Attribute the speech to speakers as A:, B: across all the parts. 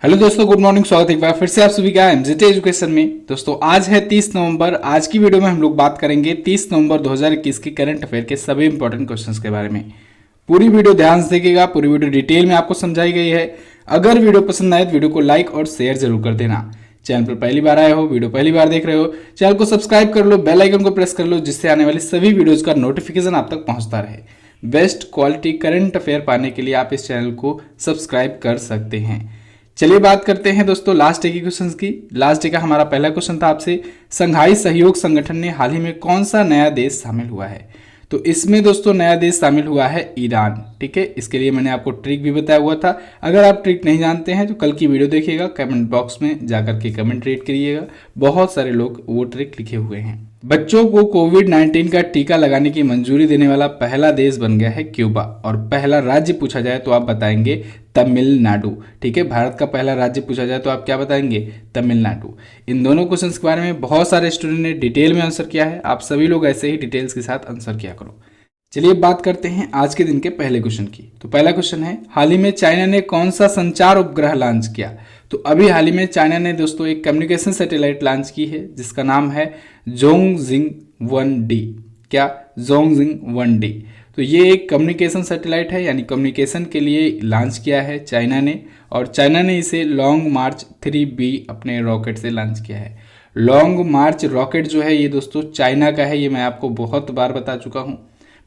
A: Hello दोस्तों, good morning. स्वागत है एक बार फिर से आप सभी का एमजेटी एजुकेशन में। दोस्तों आज है 30 नवंबर। आज की वीडियो में हम लोग बात करेंगे 30 नवंबर 2021 के करंट अफेयर के सभी इंपॉर्टेंट क्वेश्चंस के बारे में। पूरी वीडियो ध्यान से देखिएगा, पूरी वीडियो डिटेल में आपको समझाई गई है। अगर वीडियो पसंद आए तो वीडियो को लाइक और शेयर जरूर कर देना। चैनल पर पहली बार आए हो, वीडियो पहली बार देख रहे हो, चैनल को सब्सक्राइब कर लो, बेल आइकन को प्रेस कर लो, जिससे आने वाली सभी वीडियोज का नोटिफिकेशन आप तक पहुंचता रहे। बेस्ट क्वालिटी करंट अफेयर पाने के लिए आप इस चैनल को सब्सक्राइब कर सकते हैं। चलिए बात करते हैं दोस्तों लास्ट डे के क्वेश्चंस की। लास्ट डे का हमारा पहला क्वेश्चन था आपसे, संघाई सहयोग संगठन में हाल ही में कौन सा नया देश शामिल हुआ है? तो इसमें दोस्तों नया देश शामिल हुआ है ईरान। ठीक है, इसके लिए मैंने आपको ट्रिक भी बताया हुआ था। अगर आप ट्रिक नहीं जानते हैं तो कल की वीडियो देखिएगा, कमेंट बॉक्स में जाकर के कमेंट रीड करिएगा। बहुत सारे लोग वो ट्रिक लिखे हुए हैं। बच्चों को कोविड-19 का टीका लगाने की मंजूरी देने वाला पहला देश बन गया है क्यूबा। और पहला राज्य पूछा जाए तो आप बताएंगे तमिलनाडु। ठीक है, भारत का पहला राज्य पूछा जाए तो आप क्या बताएंगे? तमिलनाडु। इन दोनों क्वेश्चंस के बारे में बहुत सारे स्टूडेंट ने डिटेल में आंसर किया है। आप सभी लोग ऐसे ही डिटेल्स के साथ आंसर किया करो। चलिए बात करते हैं आज के दिन के पहले क्वेश्चन की। तो पहला क्वेश्चन है, हाल ही में चाइना ने कौन सा संचार उपग्रह लॉन्च किया? तो अभी हाल ही में चाइना ने दोस्तों एक कम्युनिकेशन सैटेलाइट लॉन्च की है जिसका नाम है जोंगजिंग 1D। क्या? जोंगजिंग 1D। तो ये एक कम्युनिकेशन सैटेलाइट है, यानी कम्युनिकेशन के लिए लॉन्च किया है चाइना ने। और चाइना ने इसे लॉन्ग मार्च 3B अपने रॉकेट से लॉन्च किया है। लॉन्ग मार्च रॉकेट जो है ये दोस्तों चाइना का है, ये मैं आपको बहुत बार बता चुका हूँ।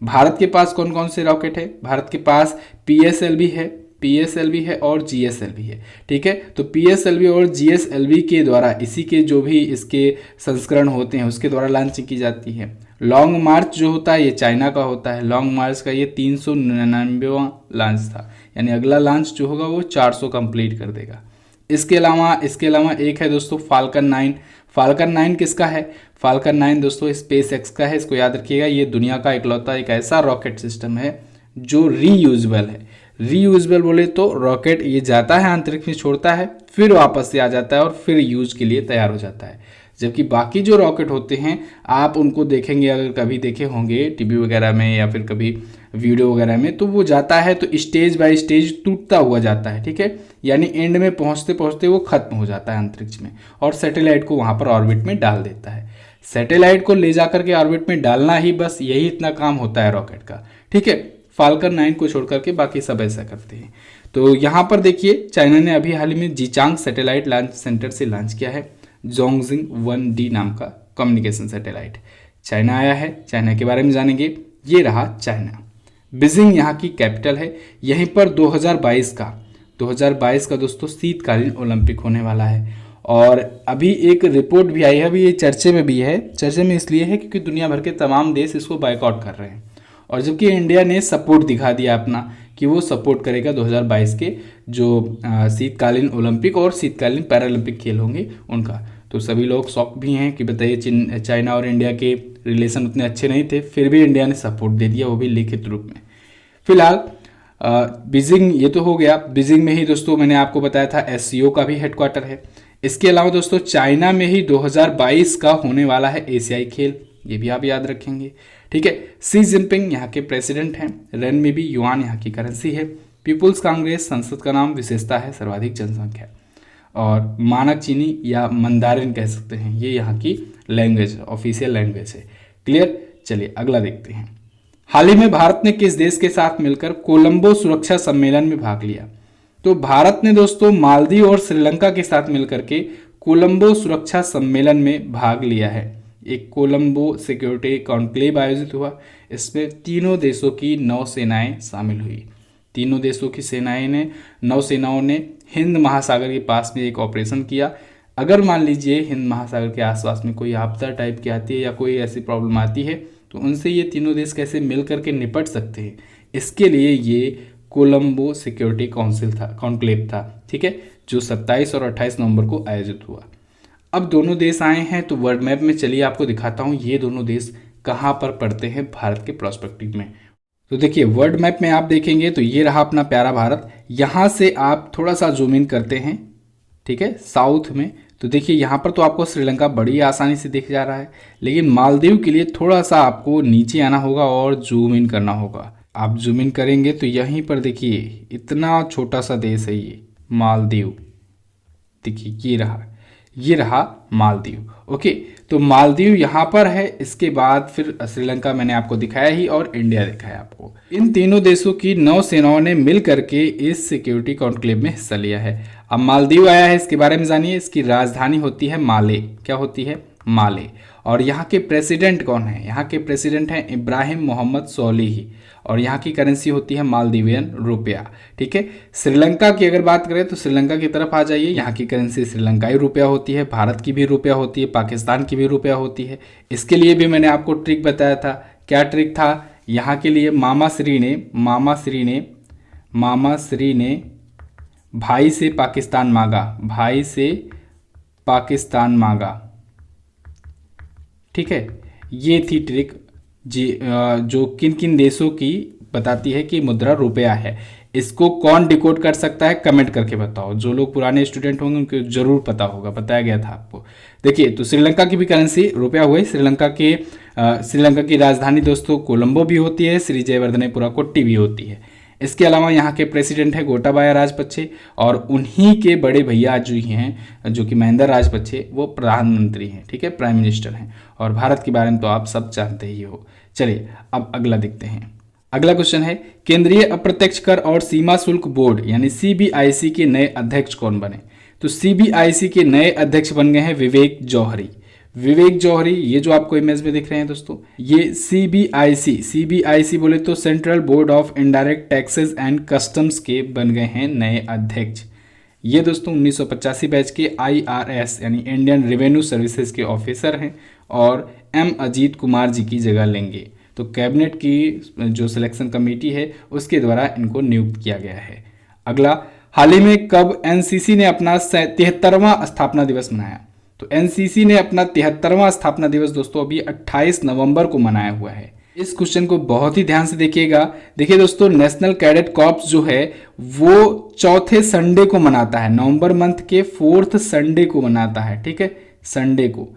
A: भारत के पास कौन कौन से रॉकेट है? भारत के पास PSLV है और GSLV है। ठीक है, तो PSLV और GSLV के द्वारा इसी के जो भी इसके संस्करण होते हैं उसके द्वारा लॉन्चिंग की जाती है। लॉन्ग मार्च जो होता है ये चाइना का होता है। लॉन्ग मार्च का ये 399वां लॉन्च था, यानी अगला लॉन्च जो होगा वो 400 कंप्लीट कर देगा। इसके अलावा एक है दोस्तों फाल्कन 9। फाल्कन 9 किसका है? फाल्कन 9 दोस्तों स्पेस एक्स का है। इसको याद रखिएगा, ये दुनिया का इकलौता एक ऐसा रॉकेट सिस्टम है जो रीयूजेबल है। रीयूजेबल बोले तो रॉकेट ये जाता है अंतरिक्ष में, छोड़ता है, फिर वापस से आ जाता है और फिर यूज के लिए तैयार हो जाता है। जबकि बाकी जो रॉकेट होते हैं आप उनको देखेंगे, अगर कभी देखे होंगे टीवी वगैरह में या फिर कभी वीडियो वगैरह में, तो वो जाता है तो स्टेज बाय स्टेज टूटता हुआ जाता है। ठीक है, यानी एंड में पहुंचते पहुंचते वो खत्म हो जाता है अंतरिक्ष में और सैटेलाइट को वहां पर ऑर्बिट में डाल देता है। सैटेलाइट को ले जाकर के ऑर्बिट में डालना ही बस यही इतना काम होता है रॉकेट का। ठीक है, फाल्कन 9 को छोड़ करके बाकी सब ऐसा करते हैं। तो यहाँ पर देखिए चाइना ने अभी हाल ही में जीचांग सैटेलाइट लॉन्च सेंटर से लॉन्च किया है जोंगजिंग 1D नाम का कम्युनिकेशन सैटेलाइट। चाइना आया है, चाइना के बारे में जानेंगे। ये रहा चाइना। बीजिंग यहाँ की कैपिटल है। यहीं पर 2022 का दोस्तों शीतकालीन ओलंपिक होने वाला है। और अभी एक रिपोर्ट भी आई है, अभी ये चर्चे में भी है। चर्चे में इसलिए है क्योंकि दुनिया भर के तमाम देश इसको बायकॉट कर रहे हैं। और जबकि इंडिया ने सपोर्ट दिखा दिया अपना कि वो सपोर्ट करेगा 2022 के जो शीतकालीन ओलंपिक और शीतकालीन पैरालंपिक खेल होंगे उनका। तो सभी लोग शॉक भी हैं कि बताइए चाइना और इंडिया के रिलेशन उतने अच्छे नहीं थे, फिर भी इंडिया ने सपोर्ट दे दिया, वो भी लिखित रूप में। फिलहाल बीजिंग ये तो हो गया। बीजिंग में ही दोस्तों मैंने आपको बताया था SCO का भी हेडक्वार्टर है। इसके अलावा दोस्तों चाइना में ही 2022 का होने वाला है एशियाई खेल, ये भी आप याद रखेंगे। ठीक है, शी जिनपिंग यहाँ के प्रेसिडेंट हैं। रेनमिबी युआन यहाँ की करेंसी है। पीपुल्स कांग्रेस संसद का नाम, विशेषता है सर्वाधिक जनसंख्या। और मानक चीनी या मंदारिन कह सकते हैं, ये यहाँ की लैंग्वेज, ऑफिशियल लैंग्वेज है। क्लियर? चलिए अगला देखते हैं। हाल ही में भारत ने किस देश के साथ मिलकर कोलंबो सुरक्षा सम्मेलन में भाग लिया? तो भारत ने दोस्तों मालदीव और श्रीलंका के साथ मिलकर के कोलंबो सुरक्षा सम्मेलन में भाग लिया है। एक कोलंबो सिक्योरिटी कॉन्क्लेव आयोजित हुआ। इसमें तीनों देशों की नौसेनाएं शामिल हुई। तीनों देशों की नौसेनाओं ने हिंद महासागर के पास में एक ऑपरेशन किया। अगर मान लीजिए हिंद महासागर के आसपास में कोई आपदा टाइप की आती है या कोई ऐसी प्रॉब्लम आती है तो उनसे ये तीनों देश कैसे मिल करके निपट सकते हैं, इसके लिए ये कोलंबो सिक्योरिटी कॉन्क्लेव था। ठीक है, जो 27 और 28 नवंबर को आयोजित हुआ। अब दोनों देश आए हैं तो वर्ल्ड मैप में चलिए आपको दिखाता हूँ ये दोनों देश कहाँ पर पड़ते हैं भारत के प्रोस्पेक्टिव में। तो देखिए वर्ल्ड मैप में आप देखेंगे तो ये रहा अपना प्यारा भारत। यहाँ से आप थोड़ा सा जूम इन करते हैं, ठीक है, साउथ में, तो देखिए यहाँ पर तो आपको श्रीलंका बड़ी आसानी से दिख जा रहा है, लेकिन मालदीव के लिए थोड़ा सा आपको नीचे आना होगा और जूम इन करना होगा। आप जूम इन करेंगे तो यहीं पर देखिए इतना छोटा सा देश है ये मालदीव। देखिए ये रहा मालदीव। ओके, तो मालदीव यहाँ पर है। इसके बाद फिर श्रीलंका मैंने आपको दिखाया ही और इंडिया दिखाया आपको। इन तीनों देशों की नौसेनाओं ने मिल करके इस सिक्योरिटी कॉन्क्लेव में हिस्सा लिया है। अब मालदीव आया है, इसके बारे में जानिए। इसकी राजधानी होती है माले। क्या होती है? माले। और यहाँ के प्रेसिडेंट कौन है? यहाँ के प्रेसिडेंट हैं इब्राहिम मोहम्मद सोलिह और यहाँ की करेंसी होती है मालदीवियन रुपया। ठीक है, श्रीलंका की अगर बात करें तो श्रीलंका की तरफ आ जाइए। यहाँ की करेंसी श्रीलंकाई रुपया होती है, भारत की भी रुपया होती है, पाकिस्तान की भी रुपया होती है। इसके लिए भी मैंने आपको ट्रिक बताया था। क्या ट्रिक था? यहाँ के लिए मामा श्री ने भाई से पाकिस्तान मांगा। ठीक है, ये थी ट्रिक जी, जो किन किन देशों की बताती है कि मुद्रा रुपया है। इसको कौन डिकोड कर सकता है? कमेंट करके बताओ। जो लोग पुराने स्टूडेंट होंगे उनको जरूर पता होगा, बताया गया था आपको। देखिए, तो श्रीलंका की भी करेंसी रुपया हुई। श्रीलंका की राजधानी दोस्तों कोलंबो भी होती है, श्री जयवर्धनेपुरा कोट्टी भी होती है। इसके अलावा यहाँ के प्रेसिडेंट है गोटाबाया राजपक्षे और उन्हीं के बड़े भैया जो हैं, जो कि महिंदा राजपक्षे, वो प्रधानमंत्री हैं। ठीक है, प्राइम मिनिस्टर हैं। और भारत के बारे में तो आप सब जानते ही हो। चलिए अब अगला देखते हैं। अगला क्वेश्चन है, केंद्रीय अप्रत्यक्ष कर और सीमा शुल्क बोर्ड यानी सीबीआईसी के नए अध्यक्ष कौन बने? तो सीबीआईसी के नए अध्यक्ष बन गए हैं विवेक जौहरी। ये जो आपको इमेज में दिख रहे हैं दोस्तों, ये सीबीआईसी बोले तो central board of indirect taxes and customs के बन गए हैं नए अध्यक्ष। ये दोस्तों 1985 बैच के IRS यानी इंडियन रेवेन्यू सर्विसेज के ऑफिसर हैं और M अजीत कुमार जी की जगह लेंगे। तो कैबिनेट की जो सिलेक्शन कमेटी है उसके द्वारा इनको नियुक्त किया गया है। अगला, हाल ही में कब एनसीसी ने अपना 73वां स्थापना दिवस मनाया? तो एनसीसी ने अपना 73वां स्थापना दिवस दोस्तों अभी 28 नवंबर को मनाया हुआ है। इस क्वेश्चन को बहुत ही ध्यान से देखिएगा। देखिए दोस्तों, नेशनल कैडेट कॉर्प्स जो है वो चौथे संडे को मनाता है, नवंबर मंथ के 4th संडे को मनाता है। ठीक है, संडे को।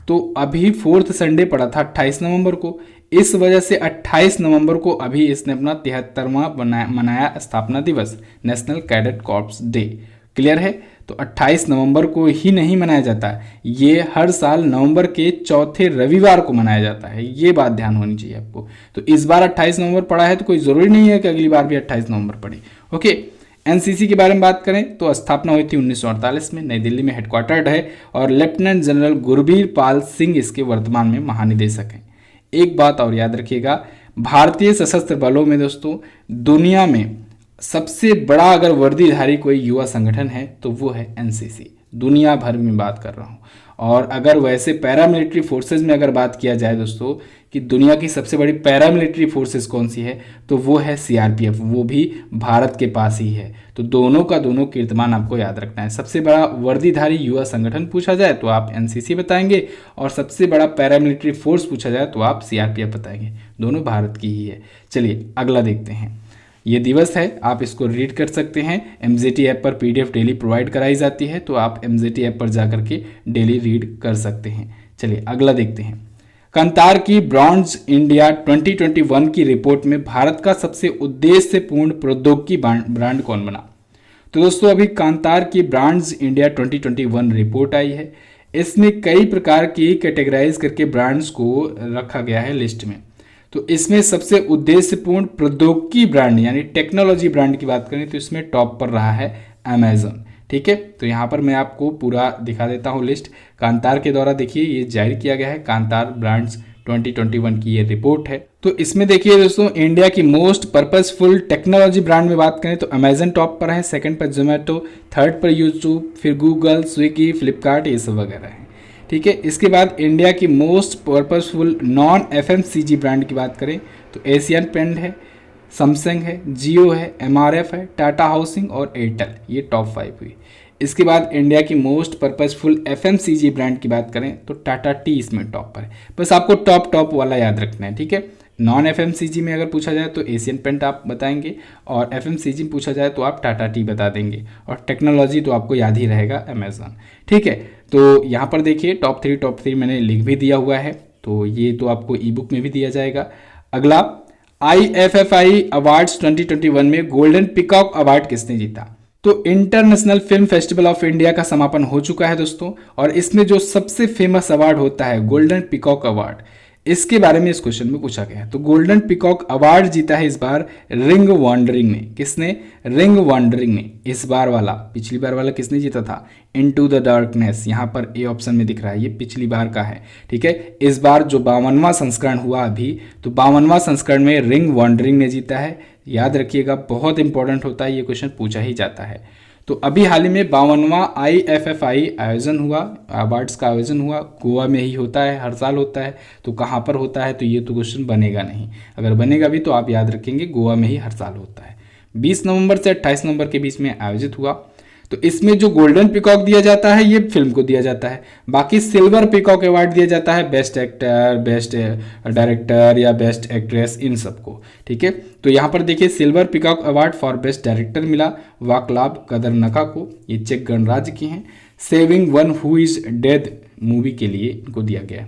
A: तो अभी 4th संडे पड़ा था 28 नवंबर को, इस वजह से 28 नवंबर को अभी इसने अपना 73वां मनाया स्थापना दिवस, national cadet corps day. Clear है? तो 28 नवंबर को ही नहीं मनाया जाता, ये हर साल नवंबर के चौथे रविवार को मनाया जाता है। ये बात ध्यान होनी चाहिए आपको। तो इस बार 28 नवंबर पड़ा है तो कोई ज़रूरी नहीं है कि अगली बार भी 28 नवंबर पड़े। ओके, एनसीसी के बारे में बात करें तो स्थापना हुई थी 1948 में, नई दिल्ली में हेडक्वार्टर्ड है और लेफ्टिनेंट जनरल गुरबीर पाल सिंह इसके वर्तमान में महानिदेशक हैं। एक बात और याद रखिएगा, भारतीय सशस्त्र बलों में दोस्तों दुनिया में सबसे बड़ा अगर वर्दीधारी कोई युवा संगठन है तो वो है एनसीसी। दुनिया भर में बात कर रहा हूँ। और अगर वैसे पैरामिलिट्री फोर्सेस में अगर बात किया जाए दोस्तों कि दुनिया की सबसे बड़ी पैरामिलिट्री फोर्सेस कौन सी है, तो वो है सीआरपीएफ, वो भी भारत के पास ही है। तो दोनों का दोनों कीर्तिमान आपको याद रखना है। सबसे बड़ा वर्दीधारी युवा संगठन पूछा जाए तो आप एनसीसी बताएंगे और सबसे बड़ा पैरामिलिट्री फोर्स पूछा जाए तो आप सीआरपीएफ बताएंगे। दोनों भारत की ही है। चलिए अगला देखते हैं। ये दिवस है, आप इसको रीड कर सकते हैं। एमजेटी ऐप पर पीडीएफ डेली प्रोवाइड कराई जाती है, तो आप एमजेटी ऐप पर जाकर के डेली रीड कर सकते हैं। चलिए अगला देखते हैं। कांतार की ब्रांड्स इंडिया 2021 की रिपोर्ट में भारत का सबसे उद्देश्यपूर्ण प्रौद्योगिकी ब्रांड कौन बना? तो दोस्तों अभी कांतार की ब्रांड्स इंडिया 2021 रिपोर्ट आई है। इसमें कई प्रकार की कैटेगराइज करके ब्रांड्स को रखा गया है लिस्ट में। तो इसमें सबसे उद्देश्यपूर्ण प्रौद्योगिकी ब्रांड यानी टेक्नोलॉजी ब्रांड की बात करें तो इसमें टॉप पर रहा है अमेजन। ठीक है, तो यहाँ पर मैं आपको पूरा दिखा देता हूँ लिस्ट। कांतार के द्वारा देखिए ये जारी किया गया है, कांतार ब्रांड्स 2021 की ये रिपोर्ट है। तो इसमें देखिए दोस्तों, इंडिया की मोस्ट पर्पसफुल टेक्नोलॉजी ब्रांड में बात करें तो अमेजन टॉप पर है, सेकंड पर जोमेटो, थर्ड पर यूट्यूब, फिर गूगल, स्विगी, फ्लिपकार्ट, ये सब वगैरह है। ठीक है, इसके बाद इंडिया की most purposeful non FMCG brand की बात करें तो एशियन पेंट है, सैमसंग है, जियो है, एमआरएफ है, टाटा हाउसिंग और एयरटेल, ये टॉप 5 हुई। इसके बाद इंडिया की मोस्ट पर्पसफुल एफएमसीजी ब्रांड की बात करें तो टाटा टी इसमें टॉप पर है। बस आपको टॉप वाला याद रखना है। ठीक है, नॉन एफएमसीजी में अगर पूछा जाए तो एशियन पेंट आप बताएंगे और एफएमसीजी में पूछा जाए तो आप टाटा टी बता देंगे और टेक्नोलॉजी तो आपको याद ही रहेगा अमेजन। ठीक है, तो यहाँ पर देखिए टॉप थ्री मैंने लिख भी दिया हुआ है, तो ये तो आपको ई बुक में भी दिया जाएगा। अगला, IFFI अवार्ड्स 2021 में गोल्डन पिकॉक अवार्ड किसने जीता? तो international film festival of India का समापन हो चुका है दोस्तों, और इसमें जो सबसे फेमस अवार्ड होता है गोल्डन पिकॉक अवार्ड, इसके बारे में इस क्वेश्चन में पूछा गया है। तो गोल्डन पिकॉक अवार्ड जीता है इस बार रिंग वॉन्डरिंग ने। किसने? रिंग वॉन्डरिंग ने। इस बार वाला, पिछली बार वाला किसने जीता था? इनटू द डार्कनेस, यहाँ पर ए ऑप्शन में दिख रहा है, ये पिछली बार का है, ठीक है। इस बार जो 52वां संस्करण हुआ अभी, तो 52वां संस्करण में रिंग वॉन्डरिंग ने जीता है। याद रखिएगा, बहुत इंपॉर्टेंट होता है, ये क्वेश्चन पूछा ही जाता है। तो अभी हाल ही में 52वां IFFI आयोजन हुआ, अवार्ड्स का आयोजन हुआ, गोवा में ही होता है, हर साल होता है। तो कहाँ पर होता है? तो ये तो क्वेश्चन बनेगा नहीं, अगर बनेगा भी तो आप याद रखेंगे गोवा में ही हर साल होता है। 20 नवंबर से 28 नवंबर के बीच में आयोजित हुआ। तो इसमें जो गोल्डन पिकॉक दिया जाता है ये फिल्म को दिया जाता है, बाकी सिल्वर पिकॉक अवार्ड दिया जाता है बेस्ट एक्टर, बेस्ट डायरेक्टर या बेस्ट एक्ट्रेस, इन सबको, ठीक है। तो यहाँ पर देखिए silver peacock award for best director मिला वाकलाब कदरनका को, ये चेक गणराज्य की हैं। Saving one who is dead movie के लिए इनको दिया गया।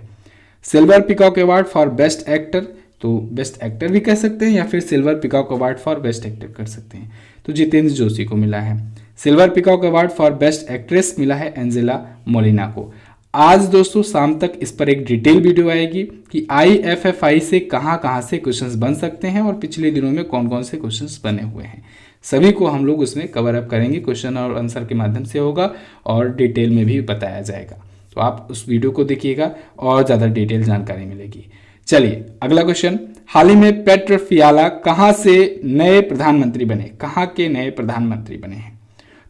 A: Silver peacock award for best actor, तो बेस्ट एक्टर भी कह सकते हैं या फिर silver peacock award for best actor कर सकते हैं, तो जितेंद्र जोशी को मिला है। Silver peacock award for best actress मिला है एंजेला मोलिना को। आज दोस्तों शाम तक इस पर एक डिटेल वीडियो आएगी कि IFFI से कहाँ से क्वेश्चंस बन सकते हैं और पिछले दिनों में कौन कौन से क्वेश्चंस बने हुए हैं, सभी को हम लोग उसमें कवर अप करेंगे, क्वेश्चन और आंसर के माध्यम से होगा और डिटेल में भी बताया जाएगा। तो आप उस वीडियो को देखिएगा और ज़्यादा डिटेल जानकारी मिलेगी। चलिए अगला क्वेश्चन, हाल ही में पेट्र फियाला कहाँ से नए प्रधानमंत्री बने? कहाँ के नए प्रधानमंत्री बने हैं?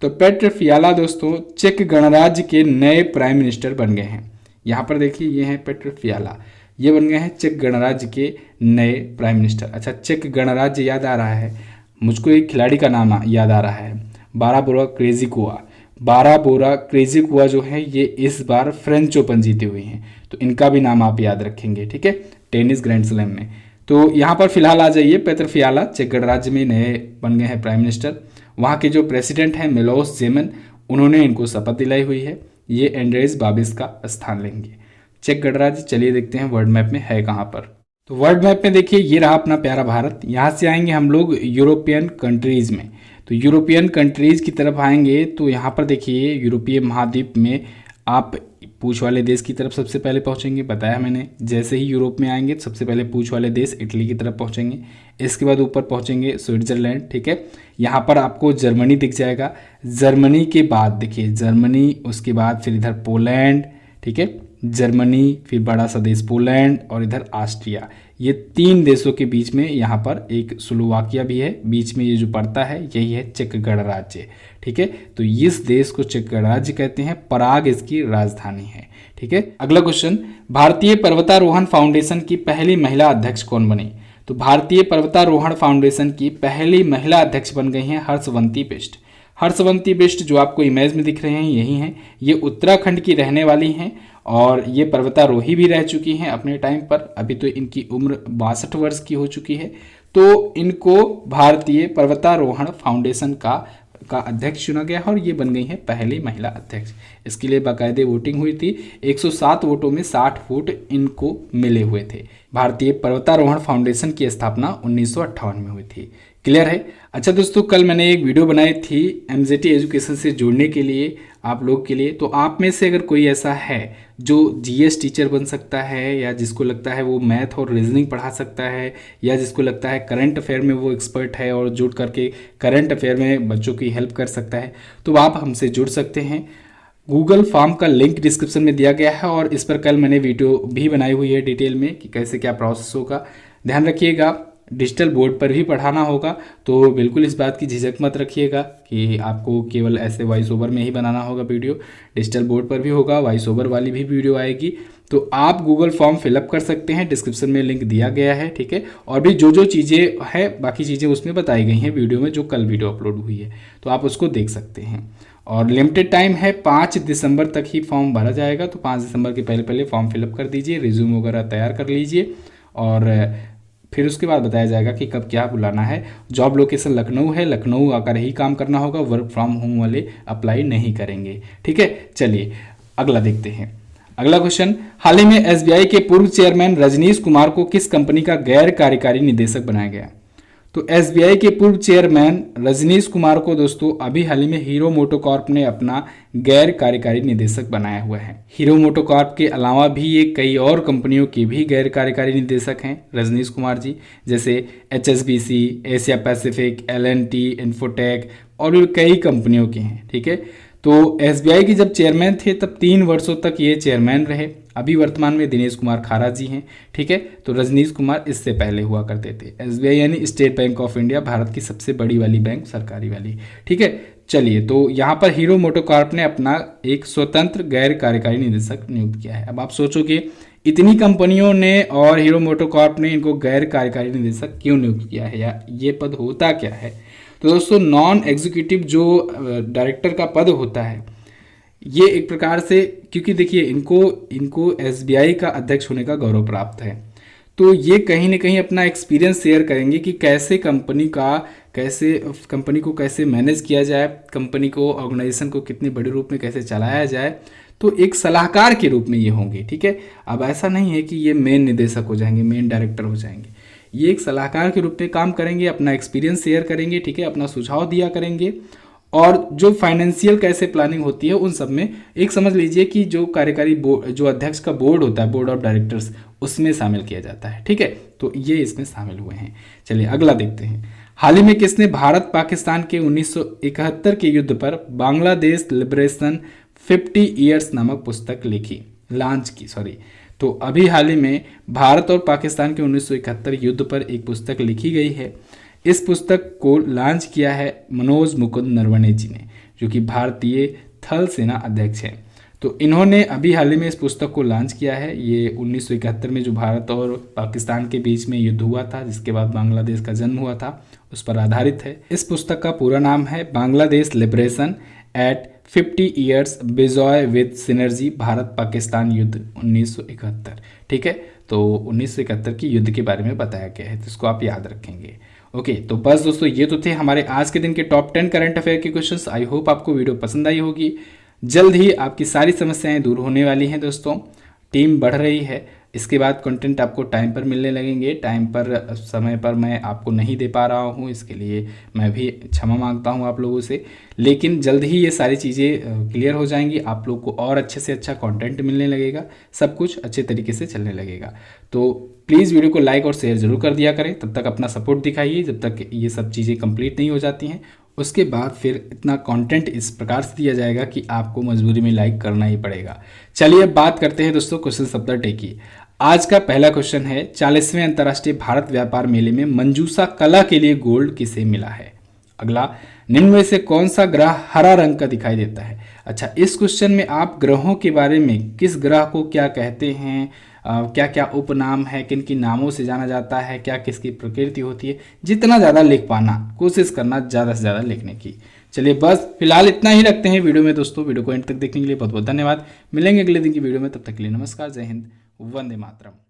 A: तो पेट्र फियाला दोस्तों चेक गणराज्य के नए प्राइम मिनिस्टर बन गए हैं। यहाँ पर देखिए ये हैं पेट्र फियाला, ये बन गए हैं चेक गणराज्य के नए प्राइम मिनिस्टर। अच्छा, चेक गणराज्य याद आ रहा है, मुझको एक खिलाड़ी का नाम याद आ रहा है, बाराबोरा क्रेजिकोवा। बाराबोरा क्रेजिकोवा जो है ये इस बार फ्रेंच ओपन जीते हुए हैं, तो इनका भी नाम आप याद रखेंगे, ठीक है, टेनिस ग्रैंड स्लैम में। तो यहाँ पर फिलहाल आ जाइए, पेट्र फियाला चेक गणराज्य में नए बन गए हैं प्राइम मिनिस्टर। वहाँ के जो प्रेसिडेंट हैं मिलोस जेमन, उन्होंने इनको शपथ दिलाई हुई है, ये एंड्रेस बाबिस का स्थान लेंगे। चेक गणराज्य चलिए देखते हैं वर्ल्ड मैप में है कहाँ पर। तो वर्ल्ड मैप में देखिए ये रहा अपना प्यारा भारत। यहाँ से आएंगे हम लोग यूरोपियन कंट्रीज़ में, तो यूरोपियन कंट्रीज़ की तरफ आएंगे तो यहाँ पर देखिए यूरोपीय महाद्वीप में आप पूछ वाले देश की तरफ सबसे पहले पहुंचेंगे, बताया मैंने। जैसे ही यूरोप में आएंगे तो सबसे पहले पूछ वाले देश इटली की तरफ पहुंचेंगे, इसके बाद ऊपर पहुंचेंगे स्विट्जरलैंड, ठीक है। यहाँ पर आपको जर्मनी दिख जाएगा, जर्मनी के बाद देखिए जर्मनी, उसके बाद फिर इधर पोलैंड, ठीक है, जर्मनी, फिर बड़ा सा देश पोलैंड और इधर ऑस्ट्रिया। ये 3 देशों के बीच में यहाँ पर एक स्लोवाकिया भी है, बीच में ये जो पड़ता है यही है चेक गणराज्य, ठीक है। तो इस देश को चेक गणराज्य कहते हैं, पराग इसकी राजधानी है, ठीक है। अगला क्वेश्चन, भारतीय पर्वतारोहण फाउंडेशन की पहली महिला अध्यक्ष कौन बनी? तो भारतीय पर्वतारोहण फाउंडेशन की पहली महिला अध्यक्ष बन गई हैं हर्षवंती बिष्ट। हर्षवंती बिष्ट जो आपको इमेज में दिख रहे हैं यही हैं, ये उत्तराखंड की रहने वाली हैं और ये पर्वतारोही भी रह चुकी हैं अपने टाइम पर। अभी तो इनकी उम्र 62 वर्ष की हो चुकी है। तो इनको भारतीय पर्वतारोहण फाउंडेशन का अध्यक्ष चुना गया और ये बन गई है पहली महिला अध्यक्ष। इसके लिए बाकायदे वोटिंग हुई थी, 107 वोटों में 60 वोट इनको मिले हुए थे। भारतीय पर्वतारोहण फाउंडेशन की स्थापना 1958 में हुई थी। क्लियर है? अच्छा दोस्तों, कल मैंने एक वीडियो बनाई थी MZT एजुकेशन से जुड़ने के लिए आप लोग के लिए। तो आप में से अगर कोई ऐसा है जो GS टीचर बन सकता है, या जिसको लगता है वो मैथ और रीजनिंग पढ़ा सकता है, या जिसको लगता है करंट अफेयर में वो एक्सपर्ट है और जुड़ करके करंट अफेयर में बच्चों की हेल्प कर सकता है, तो आप हमसे जुड़ सकते हैं। गूगल फॉर्म का लिंक डिस्क्रिप्शन में दिया गया है और इस पर कल मैंने वीडियो भी बनाई हुई है डिटेल में कि कैसे क्या प्रोसेस होगा। ध्यान रखिएगा, डिजिटल बोर्ड पर भी पढ़ाना होगा, तो बिल्कुल इस बात की झिझक मत रखिएगा कि आपको केवल ऐसे वॉइस ओवर में ही बनाना होगा वीडियो। डिजिटल बोर्ड पर भी होगा, वॉइस ओवर वाली भी वीडियो आएगी। तो आप गूगल फॉर्म फिलअप कर सकते हैं, डिस्क्रिप्शन में लिंक दिया गया है, ठीक है। और भी जो चीज़ें हैं, बाकी चीज़ें उसमें बताई गई हैं वीडियो में, जो कल वीडियो अपलोड हुई है, तो आप उसको देख सकते हैं। और लिमिटेड टाइम है, 5 दिसंबर तक ही फॉर्म भरा जाएगा। तो 5 दिसंबर के पहले फॉर्म फिलअप कर दीजिए, रिज्यूम वगैरह तैयार कर लीजिए और फिर उसके बाद बताया जाएगा कि कब क्या बुलाना है। जॉब लोकेशन लखनऊ है, लखनऊ आकर ही काम करना होगा, वर्क फ्रॉम होम वाले अप्लाई नहीं करेंगे, ठीक है। चलिए अगला देखते हैं। अगला क्वेश्चन, हाल ही में SBI के पूर्व चेयरमैन रजनीश कुमार को किस कंपनी का गैर कार्यकारी निदेशक बनाया गया? तो एसबीआई के पूर्व चेयरमैन रजनीश कुमार को दोस्तों अभी हाल ही में हीरो मोटोकॉर्प ने अपना गैर कार्यकारी निदेशक बनाया हुआ है। हीरो मोटोकॉर्प के अलावा भी ये कई और कंपनियों के भी गैर कार्यकारी निदेशक हैं रजनीश कुमार जी, जैसे HSBC, Asia Pacific, LNT, Infotech और भी कई कंपनियों के हैं। ठीक है, तो एसबीआई के जब चेयरमैन थे तब 3 वर्षों तक ये चेयरमैन रहे। अभी वर्तमान में दिनेश कुमार खारा जी हैं। ठीक है, तो रजनीश कुमार इससे पहले हुआ करते थे। एसबीआई यानी state bank of India, Bharat की सबसे बड़ी वाली बैंक, सरकारी वाली। ठीक है, चलिए, तो यहाँ पर हीरो मोटोकॉर्प ने अपना एक स्वतंत्र गैर कार्यकारी निदेशक नियुक्त किया है। अब आप सोचोगे इतनी कंपनियों ने और हीरो मोटोकॉर्प ने इनको गैर कार्यकारी निदेशक क्यों नियुक्त किया है, या ये पद होता क्या है? तो दोस्तों, नॉन एग्जीक्यूटिव जो डायरेक्टर का पद होता है, ये एक प्रकार से, क्योंकि देखिए इनको एसबीआई का अध्यक्ष होने का गौरव प्राप्त है, तो ये कहीं ना कहीं अपना एक्सपीरियंस शेयर करेंगे कि कैसे कंपनी को कैसे मैनेज किया जाए, कंपनी को, ऑर्गेनाइजेशन को कितने बड़े रूप में कैसे चलाया जाए। तो एक सलाहकार के रूप में ये होंगे। ठीक है, अब ऐसा नहीं है कि ये मेन निदेशक हो जाएंगे, मेन डायरेक्टर हो जाएंगे। ये एक सलाहकार के रूप में काम करेंगे, अपना एक्सपीरियंस शेयर करेंगे। ठीक है, अपना सुझाव दिया करेंगे, और जो फाइनेंशियल कैसे प्लानिंग होती है उन सब में, एक समझ लीजिए कि जो कार्यकारी बोर्ड, जो अध्यक्ष का बोर्ड होता है, बोर्ड ऑफ डायरेक्टर्स, उसमें शामिल किया जाता है। ठीक है, तो ये इसमें शामिल हुए हैं। चलिए अगला देखते हैं। हाल ही में किसने भारत पाकिस्तान के 1971 के युद्ध पर बांग्लादेश लिबरेशन 50 ईयर्स नामक पुस्तक लॉन्च की। तो अभी हाल ही में भारत और पाकिस्तान के 1971 युद्ध पर एक पुस्तक लिखी गई है। इस पुस्तक को लॉन्च किया है मनोज मुकुंद नरवणे जी ने, जो कि भारतीय थल सेना अध्यक्ष हैं। तो इन्होंने अभी हाल ही में इस पुस्तक को लॉन्च किया है। ये 1971 में जो भारत और पाकिस्तान के बीच में युद्ध हुआ था, जिसके बाद बांग्लादेश का जन्म हुआ था, उस पर आधारित है। इस पुस्तक का पूरा नाम है Bangladesh liberation at 50 years Bijoy with synergy, Bharat Pakistan युद्ध 1971। ठीक है, तो 1971 की युद्ध के बारे में बताया गया है, तो इसको आप याद रखेंगे। ओके, तो बस दोस्तों, ये तो थे हमारे आज के दिन के टॉप 10 करंट अफेयर के क्वेश्चंस। आई होप आपको वीडियो पसंद आई होगी। जल्द ही आपकी सारी समस्याएं दूर होने वाली हैं दोस्तों। टीम बढ़ रही है, इसके बाद कंटेंट आपको टाइम पर मिलने लगेंगे। टाइम पर, समय पर मैं आपको नहीं दे पा रहा हूँ, इसके लिए मैं भी क्षमा मांगता हूँ आप लोगों से। लेकिन जल्द ही ये सारी चीज़ें क्लियर हो जाएंगी, आप लोग को और अच्छे से अच्छा कंटेंट मिलने लगेगा, सब कुछ अच्छे तरीके से चलने लगेगा। तो प्लीज़ वीडियो को लाइक और शेयर जरूर कर दिया करें। तब तक अपना सपोर्ट दिखाइए, जब तक ये सब चीज़ें कंप्लीट नहीं हो जाती हैं। उसके बाद फिर इतना कंटेंट इस प्रकार से दिया जाएगा कि आपको मजबूरी में लाइक करना ही पड़ेगा। चलिए अब बात करते हैं दोस्तों क्वेश्चन ऑफ द डे की। आज का पहला क्वेश्चन है, 40वें अंतर्राष्ट्रीय भारत व्यापार मेले में मंजूषा कला के लिए गोल्ड किसे मिला है? अगला, निम्न में से कौन सा ग्रह हरा रंग का दिखाई देता है? अच्छा, इस क्वेश्चन में आप ग्रहों के बारे में, किस ग्रह को क्या कहते हैं, क्या क्या उपनाम है, किन किन नामों से जाना जाता है, क्या किसकी प्रकृति होती है, जितना ज़्यादा लिख पाना कोशिश करना, ज़्यादा से ज़्यादा लिखने की। चलिए बस फिलहाल इतना ही रखते हैं वीडियो में दोस्तों। वीडियो को एंड तक देखने के लिए बहुत बहुत धन्यवाद। मिलेंगे अगले दिन की वीडियो में, तब तक के लिए नमस्कार, जय हिंद, वंदे मातरम।